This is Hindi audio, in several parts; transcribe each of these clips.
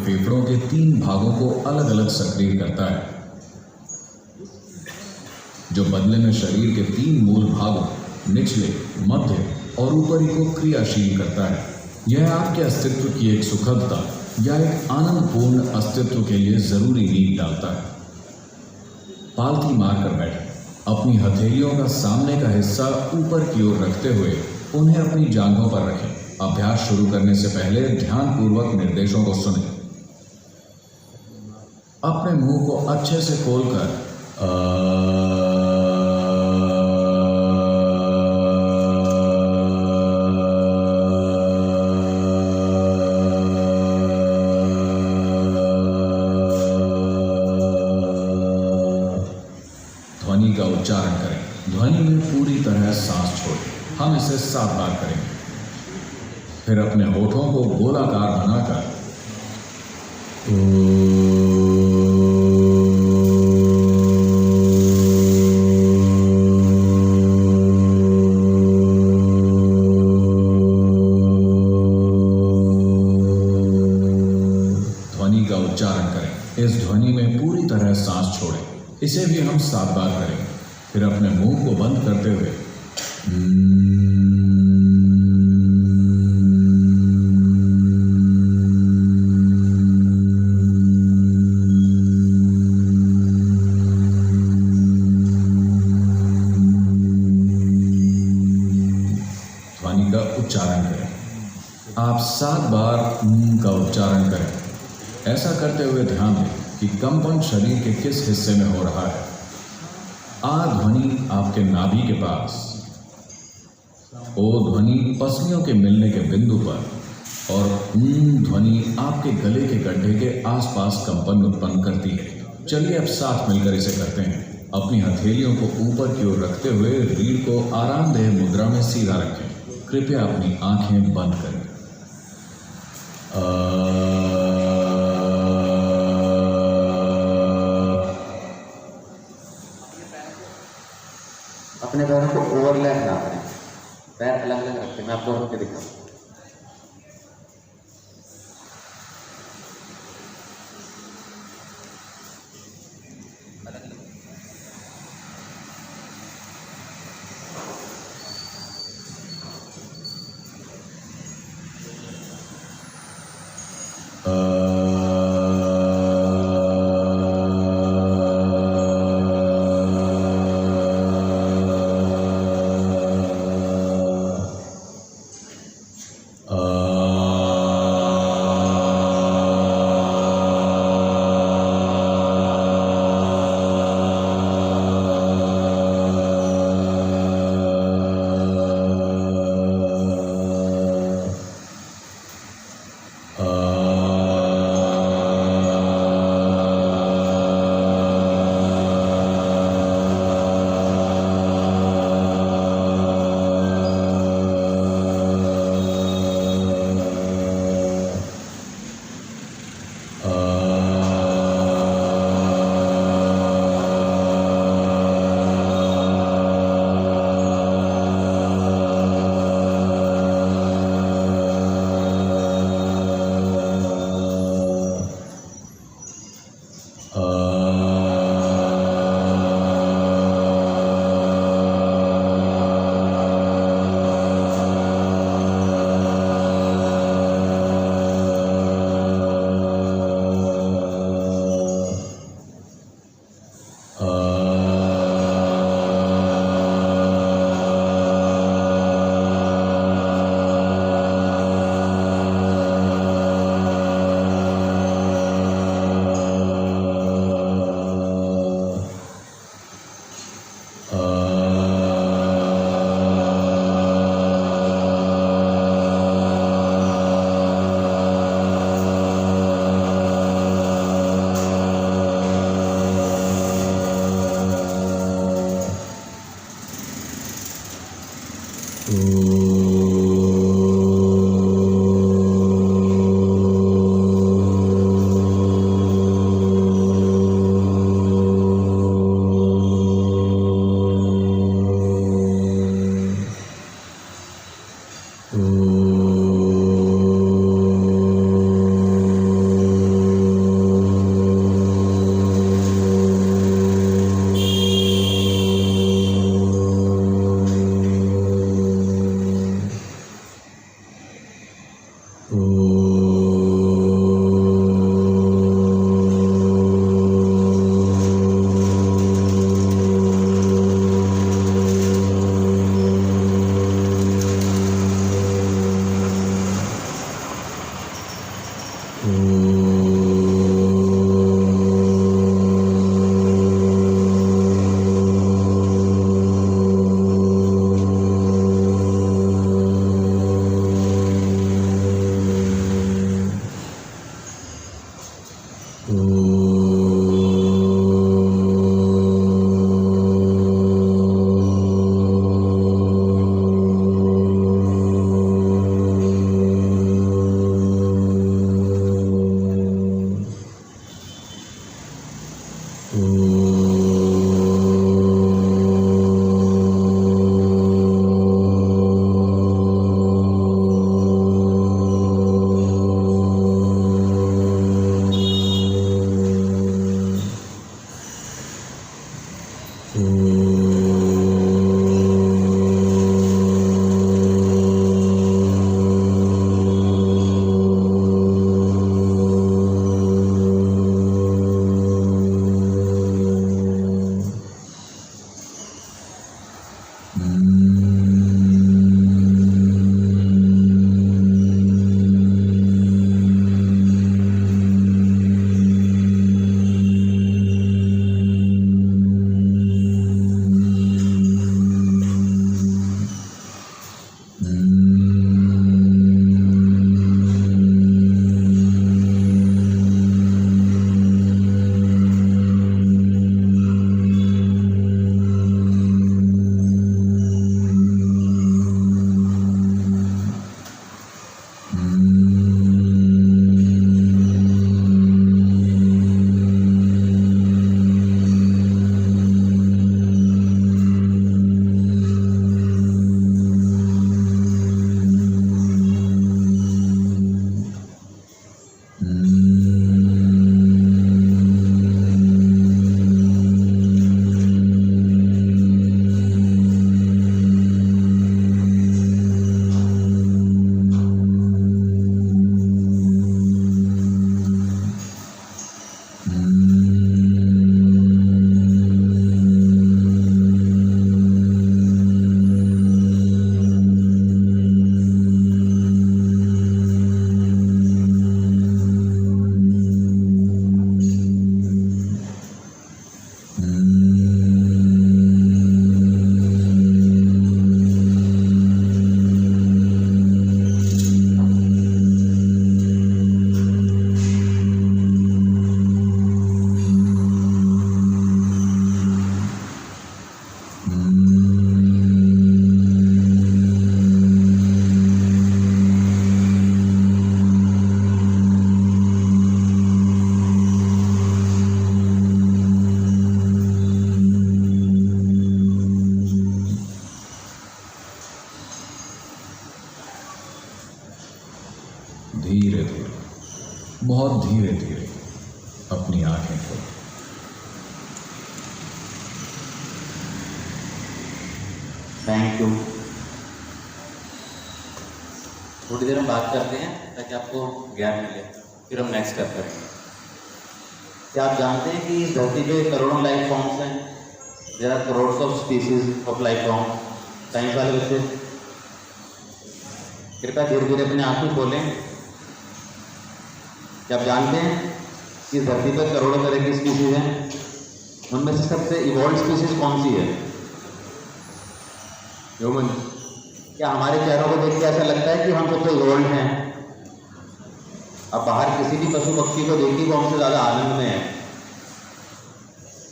फेफड़ों के 3 भागों को अलग अलग सक्रिय करता है, जो बदले में शरीर के 3 मूल भागों निचले, मध्य और ऊपरी को क्रियाशील करता है। यह आपके अस्तित्व की एक सुखदता या एक आनंदपूर्ण अस्तित्व के लिए जरूरी नींव डालता है। पालथी मारकर बैठे, अपनी हथेलियों का सामने का हिस्सा ऊपर की ओर रखते हुए उन्हें अपनी जांघों पर रखें। अभ्यास शुरू करने से पहले ध्यानपूर्वक निर्देशों को सुनें। अपने मुंह को अच्छे से खोलकर ध्वनि का उच्चारण करें। ध्वनि में पूरी तरह सांस छोड़ें। हम इसे 7 बार करेंगे। फिर अपने होठों को गोलाकार बनाकर ध्वनि का उच्चारण करें। इस ध्वनि में पूरी तरह सांस छोड़ें। इसे भी हम 7 बार करेंगे। फिर अपने मुंह को बंद करते हुए ध्वनि का उच्चारण करें। आप 7 बार का उच्चारण करें। ऐसा करते हुए ध्यान दें कि कंपन शरीर के किस हिस्से में हो रहा है। आ ध्वनि आपके नाभि के पास, ओ ध्वनि पसलियों के मिलने के बिंदु पर और ध्वनि आपके गले के गड्ढे के आसपास कंपन उत्पन्न करती है। चलिए अब साथ मिलकर इसे करते हैं। अपनी हथेलियों को ऊपर की ओर रखते हुए रीढ़ को आरामदेह मुद्रा में सीधा रखें। कृपया अपनी आंखें बंद करें। अपने पैरों को ओवरलैप ना करें, पैर अलग अलग रखें। मैं आपको होकर दिखाऊं। धीरे धीरे, बहुत धीरे धीरे अपनी आंखें खोलो। Thank you. थोड़ी देर हम बात करते हैं ताकि आपको ज्ञान मिले, फिर हम नेक्स्ट स्टेप करेंगे। क्या आप जानते हैं कि इस धरती पे करोड़ों लाइफ फॉर्म्स हैं? There are crores of species of life form. Science वाले बच्चे कृपया धीरे धीरे अपनी आंखें खोलें। क्या आप जानते हैं कि इस धरती पर करोड़ों तरह की स्पीसीज हैं? उनमें से सबसे इवॉल्व स्पीसीज कौन सी है? ह्यूमन। क्या हमारे चेहरों को देख के ऐसा लगता है कि हम सबसे इवॉल्व हैं? अब बाहर किसी भी पशु पक्षी को देखिए वो हमसे ज़्यादा आनंद में है।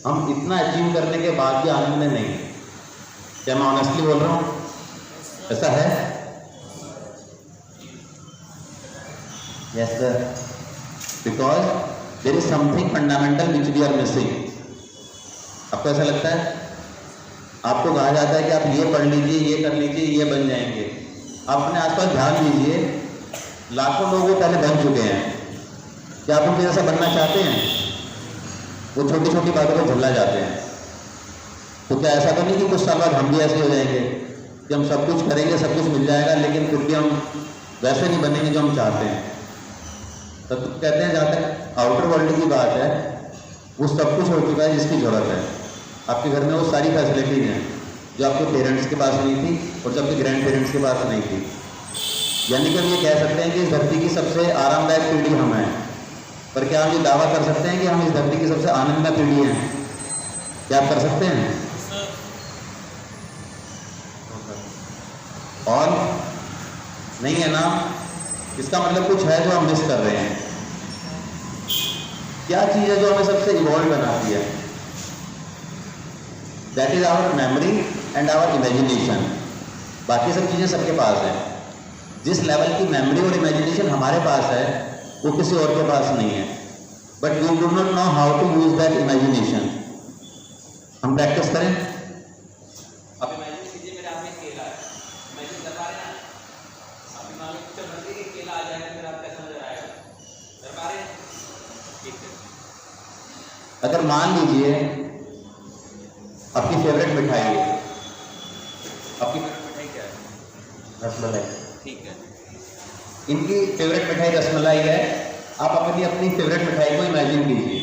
हम इतना अचीव करने के बाद भी आनंद में नहीं। क्या मैं ऑनेस्टली बोल रहा हूँ? ऐसा है? Yes sir. Because there is something fundamental which we are missing. आपको ऐसा लगता है? आपको कहा जाता है कि आप ये पढ़ लीजिए, ये कर लीजिए, ये बन जाएंगे। आप अपने आसपास ध्यान दीजिए, लाखों लोग वो पहले बन चुके हैं। क्या आप उनके जैसा बनना चाहते हैं? वो छोटी छोटी बातों को भुला जाते हैं। तो क्या ऐसा तो नहीं कि कुछ साल बाद हम भी ऐसे हो जाएंगे कि हम सब कुछ करेंगे, सब कुछ मिल जाएगा, लेकिन फिर भी हम वैसे नहीं बनेंगे जो हम चाहते हैं? तब तो कहते हैं जहाँ तक आउटर वर्ल्ड की बात है, वो सब कुछ हो चुका है जिसकी ज़रूरत है। आपके घर में वो सारी फैसिलिटीज हैं जो आपके पेरेंट्स के पास नहीं थी और जो आपके ग्रैंड पेरेंट्स के पास नहीं थी। यानी कि हम ये कह सकते हैं कि इस धरती की सबसे आरामदायक पीढ़ी हम हैं। पर क्या हम ये दावा कर सकते हैं कि हम इस धरती की सबसे आनंदमय पीढ़ी हैं? क्या आप कर सकते हैं? और नहीं है ना? इसका मतलब कुछ है जो हम मिस कर रहे हैं। क्या चीज़ है जो हमें सबसे इवॉल्व बनाती है? That is our memory and our imagination. बाकी सब चीज़ें सबके पास है। जिस लेवल की मेमोरी और इमेजिनेशन हमारे पास है वो किसी और के पास नहीं है, but we do not know how to use that imagination. हम प्रैक्टिस करें। अब इमेजिन कीजिए मेरे हाथ में केला है, इमेजिन कर पा रहे हैं? आप मान लो पिक्चर बन गई, केला आ जाएगा, फिर आप कैसा नजर आएगा? कर पा रहे हैं? ठीक है। अगर मान लीजिए आपकी फेवरेट मिठाई है, आपकी मिठाई क्या है? रसमलाई, ठीक है। इनकी फेवरेट मिठाई रसमलाई है। आप अपनी अपनी फेवरेट मिठाई को इमेजिन कीजिए।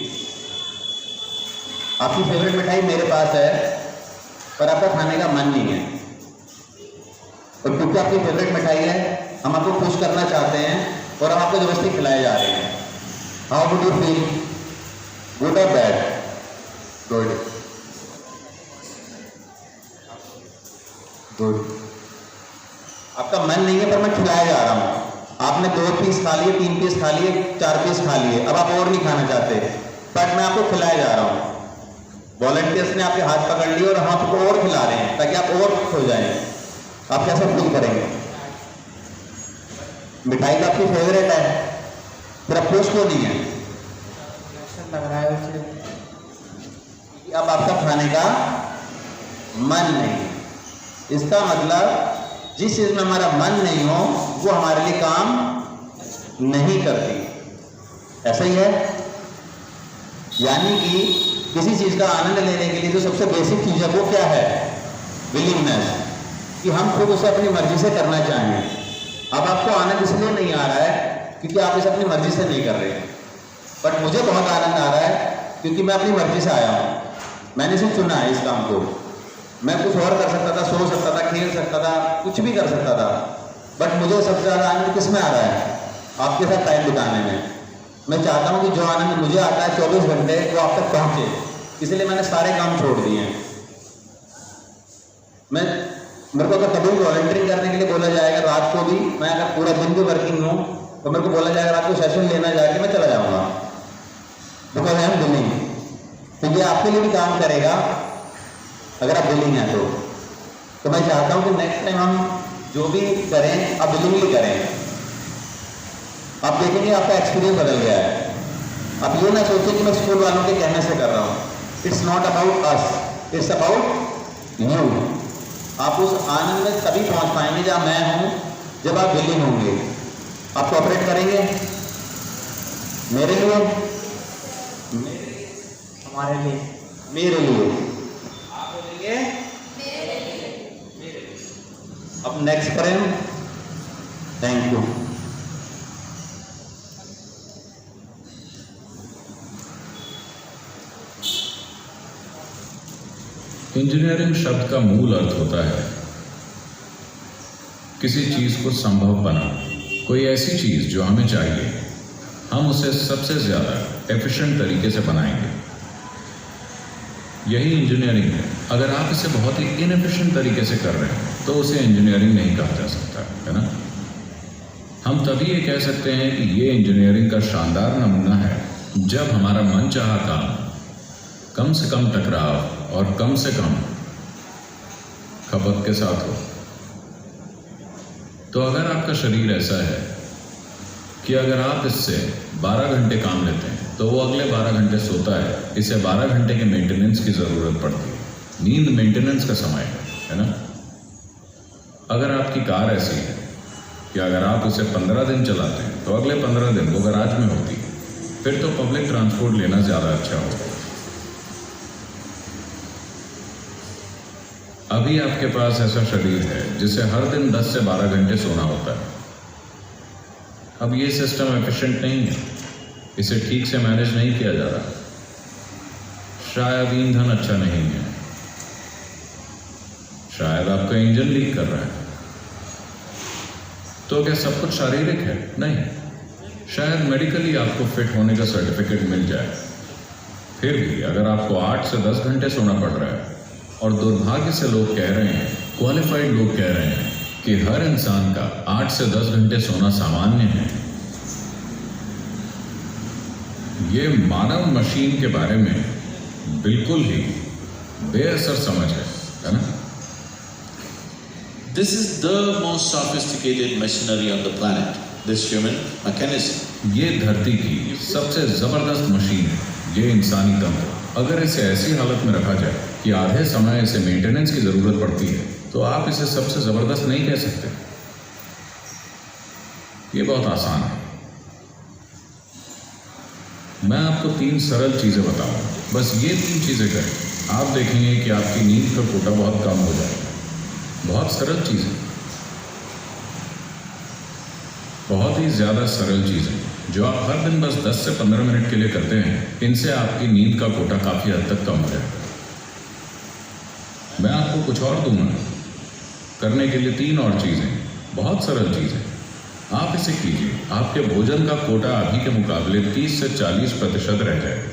आपकी फेवरेट मिठाई मेरे पास है, पर आपका खाने का मन नहीं है, और क्योंकि आपकी फेवरेट मिठाई है हम आपको खुश करना चाहते हैं और हम आपको जबरदस्ती खिलाए जा रहे हैं। How would you feel? Good और बैड? गुड। गुड। आपका मन नहीं है पर मैं खिलाया जा रहा हूँ। आपने 2 पीस खा लिए, 3 पीस खा लिए, 4 पीस खा लिए, अब आप और नहीं खाना चाहते, बट मैं आपको खिलाया जा रहा हूँ। वॉलंटियर्स ने आपके हाथ पकड़ लिए और हम आपको और खिला रहे हैं ताकि आप और खुश हो जाएं। आप कैसा फील करेंगे? मिठाई तो आपकी फेवरेट है, फिर आप खुश क्यों नहीं है? लग रहा है उसे। क्योंकि अब आपका खाने का मन नहीं। इसका मतलब जिस चीज में हमारा मन नहीं हो वो हमारे लिए काम नहीं करती। ऐसा ही है। यानी कि किसी चीज का आनंद लेने के लिए जो सबसे बेसिक चीज है वो क्या है? विलिंगनेस, कि हम खुद उसे अपनी मर्जी से करना चाहें। अब आपको आनंद इसलिए नहीं आ रहा है क्योंकि आप इसे अपनी मर्जी से नहीं कर रहे हैं, बट मुझे बहुत आनंद आ रहा है क्योंकि मैं अपनी मर्जी से आया हूँ। मैंने इसे चुना है इस काम को। मैं कुछ और कर सकता था, सो सकता था, खेल सकता था, कुछ भी कर सकता था, बट मुझे सबसे ज़्यादा आनंद किस में आ रहा है? आपके साथ टाइम बिताने में। मैं चाहता हूँ कि जो आनंद मुझे आता है 24 घंटे वो आप तक पहुँचे, इसलिए मैंने सारे काम छोड़ दिए हैं। मेरे को अगर कभी भी वॉलंटियरिंग करने के लिए बोला जाएगा रात को भी, मैं अगर पूरा दिन भी वर्किंग हूँ तो मेरे को बोला जाएगा रात को सेशन लेना जाके, मैं चला जाऊँगा, बिकॉज आई एम विलिंग। तो ये आपके लिए भी काम करेगा अगर आप विलिंग हैं तो मैं चाहता हूं कि नेक्स्ट टाइम हम जो भी करें आप विलिंगली करें। आप देखेंगे आपका एक्सपीरियंस बदल गया है। आप ये ना सोचें कि मैं स्कूल वालों के कहने से कर रहा हूं। It's not about us, it's about you. आप उस आनंद में तभी पहुंच पाएंगे जहां मैं हूं, जब आप विलिंग होंगे। आप कोऑपरेट करेंगे मेरे लिए, हमारे लिए, मेरे लिए। आप बोलेंगे मेरे लिए। मेरे लिए। अब नेक्स्ट करें। Thank you. इंजीनियरिंग शब्द का मूल अर्थ होता है किसी चीज को संभव बनाना। कोई ऐसी चीज जो हमें चाहिए, हम उसे सबसे ज्यादा एफिशिएंट तरीके से बनाएंगे। यही इंजीनियरिंग है। अगर आप इसे बहुत ही इनएफिशिएंट तरीके से कर रहे हैं तो उसे इंजीनियरिंग नहीं कहा जा सकता, है ना? हम तभी ये कह सकते हैं कि ये इंजीनियरिंग का शानदार नमूना है जब हमारा मनचाहा काम कम से कम टकराव और कम से कम खपत के साथ हो। तो अगर आपका शरीर ऐसा है कि अगर आप इससे 12 घंटे काम लेते हैं तो वो अगले 12 घंटे सोता है, इसे 12 घंटे के मेंटेनेंस की ज़रूरत पड़ती है। नींद मेंटेनेंस का समय है ना? अगर आपकी कार ऐसी है कि अगर आप उसे 15 दिन चलाते हैं तो अगले 15 दिन वो गैराज में होती है, फिर तो पब्लिक ट्रांसपोर्ट लेना ज़्यादा अच्छा होगा। अभी आपके पास ऐसा शरीर है जिसे हर दिन 10 से 12 घंटे सोना होता है। अब ये सिस्टम एफिशिएंट नहीं है, इसे ठीक से मैनेज नहीं किया जा रहा। शायद ईंधन अच्छा नहीं है, शायद आपका इंजन लीक कर रहा है। तो क्या सब कुछ शारीरिक है? नहीं, शायद मेडिकली आपको फिट होने का सर्टिफिकेट मिल जाए। फिर भी अगर आपको 8 से 10 घंटे सोना पड़ रहा है और दुर्भाग्य से लोग कह रहे हैं, क्वालिफाइड लोग कह रहे हैं कि हर इंसान का 8 से 10 घंटे सोना सामान्य है, ये मानव मशीन के बारे में बिल्कुल ही बेअसर समझ है ना? This is the most sophisticated machinery on the planet, this human mechanism. ये धरती की सबसे जबरदस्त मशीन है, ये इंसानी तंत्र। अगर इसे ऐसी हालत में रखा जाए कि आधे समय इसे मेंटेनेंस की जरूरत पड़ती है, तो आप इसे सबसे जबरदस्त नहीं कह सकते। ये बहुत आसान है। मैं आपको 3 सरल चीजें बताऊंगा, बस ये 3 चीजें करें, आप देखेंगे कि आपकी नींद का कोटा बहुत कम हो जाएगा। बहुत सरल चीजें, बहुत ही ज्यादा सरल चीजें जो आप हर दिन बस 10 से 15 मिनट के लिए करते हैं, इनसे आपकी नींद का कोटा काफी हद तक कम हो जाएगा। मैं आपको कुछ और दूंगा करने के लिए, 3 और चीजें, बहुत सरल चीजें। आप इसे कीजिए, आपके भोजन का कोटा अभी के मुकाबले 30 से 40% रह जाएगा।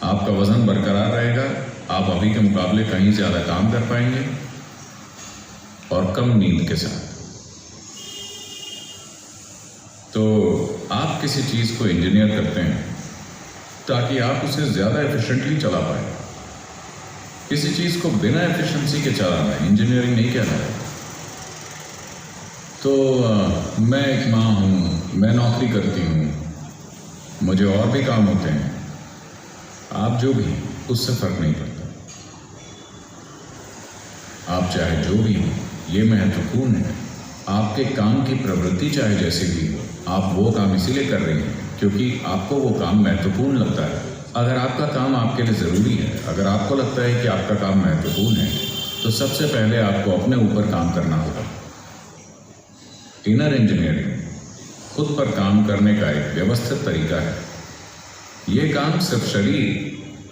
आपका वजन बरकरार रहेगा, आप अभी के मुकाबले कहीं ज्यादा काम कर पाएंगे और कम नींद के साथ। तो आप किसी चीज को इंजीनियर करते हैं ताकि आप उसे ज्यादा एफिशिएंटली चला पाए। किसी चीज को बिना एफिशिएंसी के चलाना इंजीनियरिंग नहीं कहना है। तो मैं एक माँ हूँ, मैं नौकरी करती हूँ, मुझे और भी काम होते हैं। आप जो भी, उससे फर्क नहीं पड़ता। आप चाहे जो भी हो, ये महत्वपूर्ण है। आपके काम की प्रवृत्ति चाहे जैसी भी हो, आप वो काम इसीलिए कर रही हैं क्योंकि आपको वो काम महत्वपूर्ण लगता है। अगर आपका काम आपके लिए ज़रूरी है, अगर आपको लगता है कि आपका काम महत्वपूर्ण है, तो सबसे पहले आपको अपने ऊपर काम करना होगा। इनर इंजीनियरिंग खुद पर काम करने का एक व्यवस्थित तरीका है। ये काम सिर्फ शरीर,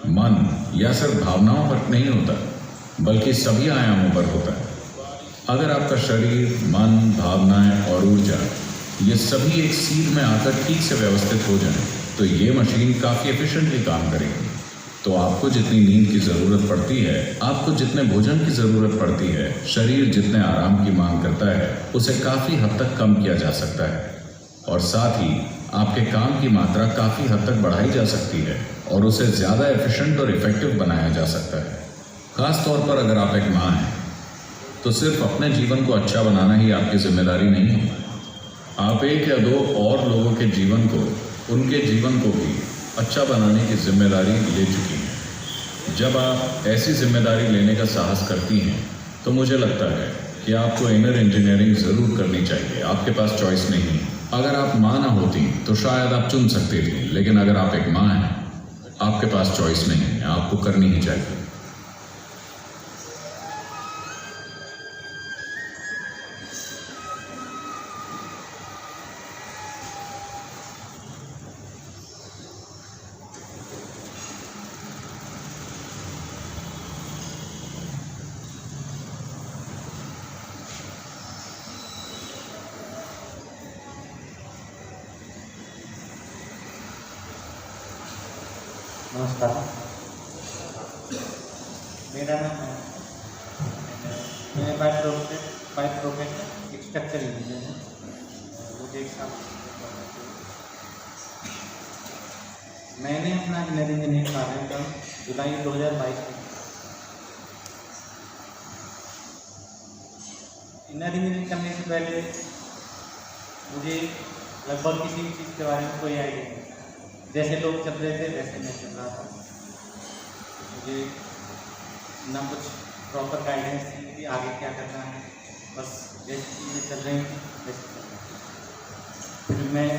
मन या सिर्फ भावनाओं पर नहीं होता, बल्कि सभी आयामों पर होता है। अगर आपका शरीर, मन, भावनाएं और ऊर्जा ये सभी एक सीध में आकर ठीक से व्यवस्थित हो जाएं, तो ये मशीन काफ़ी एफिशिएंटली काम करेगी। तो आपको जितनी नींद की ज़रूरत पड़ती है, आपको जितने भोजन की ज़रूरत पड़ती है, शरीर जितने आराम की मांग करता है, उसे काफ़ी हद तक कम किया जा सकता है। और साथ ही आपके काम की मात्रा काफ़ी हद तक बढ़ाई जा सकती है और उसे ज़्यादा एफिशिएंट और इफ़ेक्टिव बनाया जा सकता है। ख़ास तौर पर अगर आप एक माँ हैं, तो सिर्फ अपने जीवन को अच्छा बनाना ही आपकी जिम्मेदारी नहीं है। आप 1 या 2 और लोगों के जीवन को, उनके जीवन को भी अच्छा बनाने की जिम्मेदारी ले चुकी हैं। जब आप ऐसी जिम्मेदारी लेने का साहस करती हैं, तो मुझे लगता है कि आपको इनर इंजीनियरिंग ज़रूर करनी चाहिए। आपके पास चॉइस नहीं है। अगर आप माँ ना होती तो शायद आप चुन सकती थी, लेकिन अगर आप एक माँ हैं, आपके पास चॉइस नहीं है, आपको करनी ही चाहिए। नमस्कार, मेरा नाम है, मैं बाय प्रोफेशन स्ट्रक्चर इंजीनियर हूँ। मुझे एक साल मैंने अपना इनर इंजीनियरिंग कार्यक्रम जुलाई 2022 में। इनर इंजीनियरिंग करने से पहले मुझे लगभग किसी भी चीज़ के बारे में कोई आइडिया नहीं। जैसे लोग चल रहे थे वैसे मैं चल रहा था। मुझे ना कुछ प्रॉपर गाइडेंस थी कि आगे क्या करना है, बस जैसी चीज़ें चल रही थी वैसे चल रही थी। फिर मैं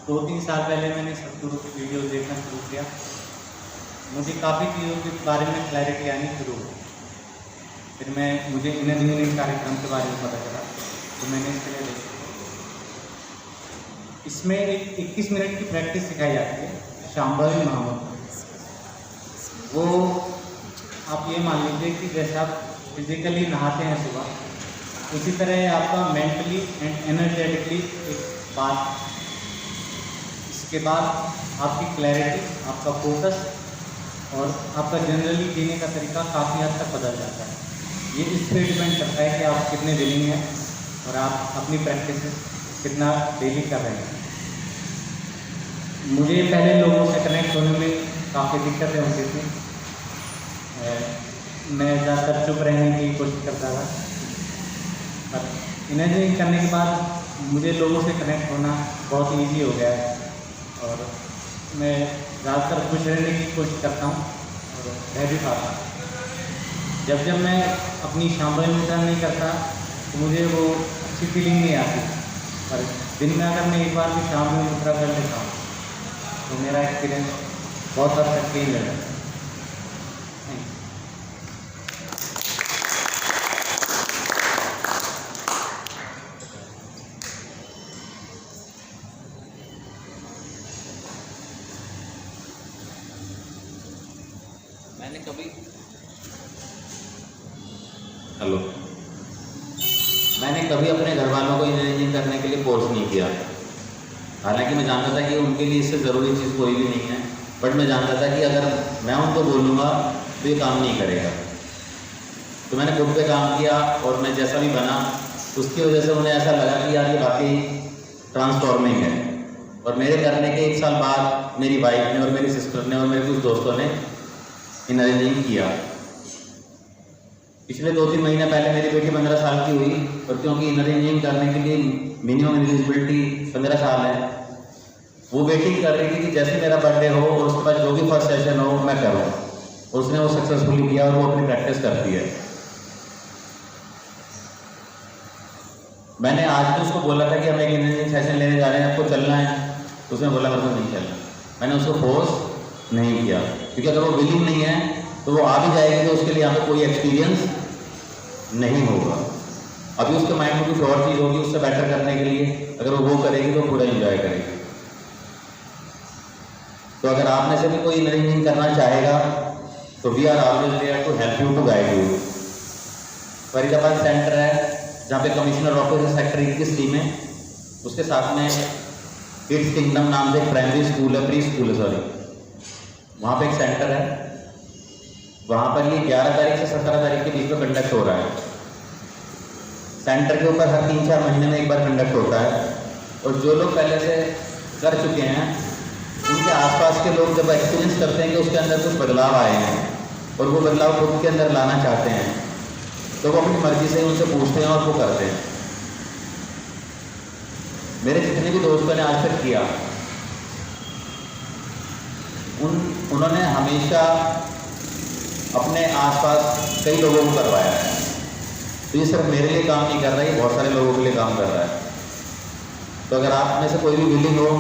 2-3 साल पहले मैंने सतगुरु की वीडियो देखना शुरू किया। मुझे काफ़ी चीज़ों के बारे में क्लैरिटी आनी शुरू हुई। फिर मुझे इनर इंजीनियरिंग कार्यक्रम के बारे में पता चला, तो मैंने इसके लिए देखा। इसमें एक 21 मिनट की प्रैक्टिस सिखाई जाती है, शांभवी महामंत्र। वो आप ये मान लीजिए कि जैसे आप फिजिकली नहाते हैं सुबह, उसी तरह आपका मेंटली एंड एनर्जेटिकली एक बात। इसके बाद आपकी क्लैरिटी, आपका फोकस और आपका जनरली जीने का तरीका काफ़ी हद तक बदल जाता है। ये इस पर डिपेंड करता है कि आप कितने विलिंग हैं और आप अपनी प्रैक्टिस कितना डेली कर रहे हैं। मुझे पहले लोगों से कनेक्ट होने में काफ़ी दिक्कतें होती थी। मैं ज़्यादातर चुप रहने की कोशिश करता था, पर इंजीनियरिंग करने के बाद मुझे लोगों से कनेक्ट होना बहुत ईजी हो गया है और मैं ज़्यादातर खुश रहने की कोशिश करता हूँ और रह भी पाता हूँ। जब मैं अपनी शाम में मुद्रा नहीं करता तो मुझे वो अच्छी फीलिंग नहीं आती, पर दिन में अगर मैं एक बार भी शाम में मुद्रा कर लेता हूँ तो मेरा एक्सपीरियंस बहुत हद तक चेंज हो जाता है। मैंने कभी हेलो, मैंने कभी अपने घर वालों को इंजीनियरिंग करने के लिए फोर्स नहीं किया। हालांकि मैं जानता था कि उनके लिए इससे ज़रूरी चीज़ कोई भी नहीं है, बट मैं जानता था कि अगर मैं उनको बोलूँगा तो ये काम नहीं करेगा। तो मैंने खुद पे काम किया और मैं जैसा भी बना उसकी वजह से उन्हें ऐसा लगा कि यार ये बाकी ट्रांसफॉर्मिंग है। और मेरे करने के 1 साल बाद मेरी वाइफ ने और मेरी सिस्टर ने और मेरे कुछ दोस्तों ने इंजीनियरिंग किया। पिछले 2-3 महीने पहले मेरी बेटी 15 साल की हुई और क्योंकि इंजीनियरिंग करने के लिए मिनिमम एलिजिबिलिटी 15 साल है, वो वेटिंग कर रही थी कि जैसे मेरा बर्थडे हो और उसके बाद जो भी फर्स्ट सेशन हो मैं करूँ। उसने वो सक्सेसफुली किया और वो अपनी प्रैक्टिस करती है। मैंने आज भी उसको बोला था कि हम एक इंजीनियरिंग सेशन लेने जा रहे हैं, आपको चलना है? तो उसने बोला मेरे को नहीं चलना। मैंने उसको फोर्स नहीं किया, क्योंकि अगर वो विलिंग नहीं है तो वो आ भी जाएगी तो उसके लिए यहाँ पे कोई एक्सपीरियंस नहीं होगा। अभी उसके माइंड में कुछ और चीज़ होगी उससे बेटर करने के लिए, अगर वो करेगी तो पूरा एंजॉय करेगी। तो अगर आप में से भी कोई इंजीनियरिंग करना चाहेगा तो we are always there to help you, to guide you. Faridabad centre है जहाँ पे कमिश्नर ऑफिस है सेक्टर 21 में, उसके साथ में किड्स किंगडम नाम से एक प्राइमरी स्कूल है, प्री स्कूल है सॉरी, वहाँ पे एक सेंटर है। वहाँ पर ये 11 तारीख से 17 तारीख के बीच में कंडक्ट हो रहा है। सेंटर के ऊपर हर 3-4 महीने में एक बार कंडक्ट होता है। और जो लोग पहले से कर चुके हैं उनके आसपास के लोग जब एक्सपीरियंस करते हैं कि उसके अंदर कुछ बदलाव आए हैं और वो बदलाव खुद के अंदर लाना चाहते हैं, तो वो अपनी मर्जी से उनसे पूछते हैं और वो करते हैं। मेरे जितने भी दोस्तों ने आज तक किया उन्होंने हमेशा अपने आसपास कई लोगों को करवाया है। तो ये सिर्फ मेरे लिए काम नहीं कर रहा है, ये बहुत सारे लोगों के लिए काम कर रहा है। तो अगर आप में से कोई भी विलिंग हो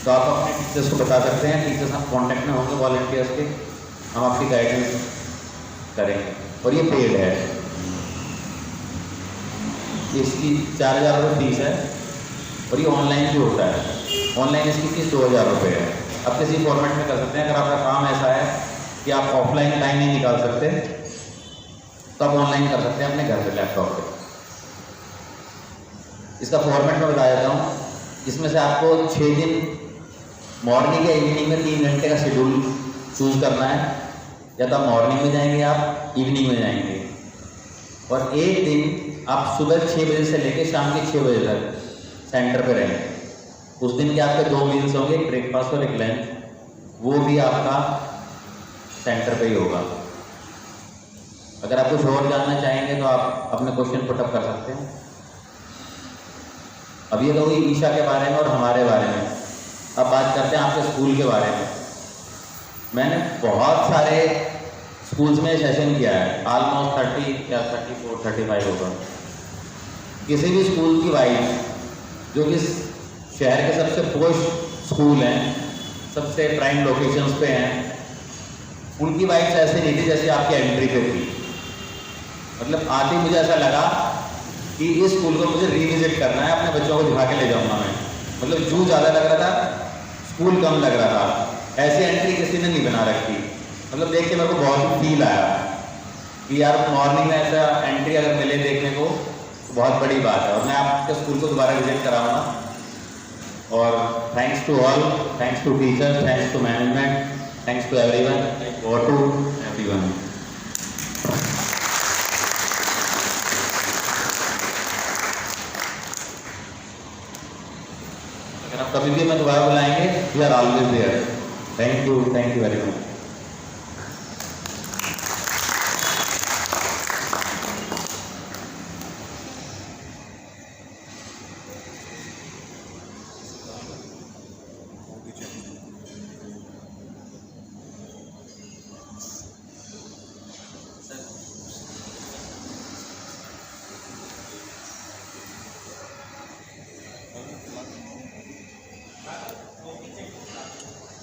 तो आप अपने टीचर्स को बता सकते हैं। टीचर्स आप कॉन्टैक्ट में होंगे वॉलंटियर्स के, हम आपकी गाइडेंस करेंगे। और ये पेड है, इसकी 4000 रुपये फीस है और ये ऑनलाइन भी होता है। ऑनलाइन इसकी फीस 2000 रुपये है। आप किसी फॉर्मेट में कर सकते हैं। अगर आपका काम ऐसा है कि आप ऑफलाइन टाइम नहीं निकाल सकते तो आप ऑनलाइन कर सकते हैं अपने घर पे लैपटॉप पे। इसका फॉर्मेट मैं बता देता हूँ। इसमें से आपको 6 दिन मॉर्निंग या इवनिंग में 3 घंटे का शेड्यूल चूज करना है। या तो आप मॉर्निंग में जाएंगे, आप इवनिंग में जाएंगे। और एक दिन आप सुबह 6 बजे से लेकर शाम के 6 बजे तक सेंटर पे रहेंगे। उस दिन के आपके 2 मील्स होंगे, एक ब्रेकफास्ट और एक लंच, वो भी आपका सेंटर पे ही होगा। अगर आप कुछ और जानना चाहेंगे तो आप अपने क्वेश्चन पुटअप कर सकते हैं। अब ये तो हुई ईशा के बारे में और हमारे बारे में। अब बात करते हैं आपके स्कूल के बारे में। मैंने बहुत सारे स्कूल्स में सेशन किया है, ऑलमोस्ट 30 या 34, 35 होगा। किसी भी स्कूल की वाइफ जो कि शहर के सबसे पॉश स्कूल हैं, सबसे प्राइम लोकेशंस पे हैं, उनकी वाइफ ऐसे नहीं थी जैसे आपकी एंट्री पे थी। मतलब आते ही मुझे ऐसा लगा कि इस स्कूल को मुझे रिविजिट करना है, अपने बच्चों को दिखा के ले जाऊंगा मैं। मतलब जू ज़्यादा लग रहा था, स्कूल कम लग रहा था। ऐसी एंट्री किसी ने नहीं बना रखी। मतलब देख के मेरे को बहुत फील आया कि यार मॉर्निंग में ऐसा एंट्री अगर मिले देखने को तो बहुत बड़ी बात है। और मैं आपके स्कूल को दोबारा विजिट कराऊंगा। और thanks to all, thanks to teachers, thanks to management, thanks to everyone और टू एवरीवन। अगर आप कभी भी हमें दोबारा बुलाएंगे, we are always there. Thank you very much.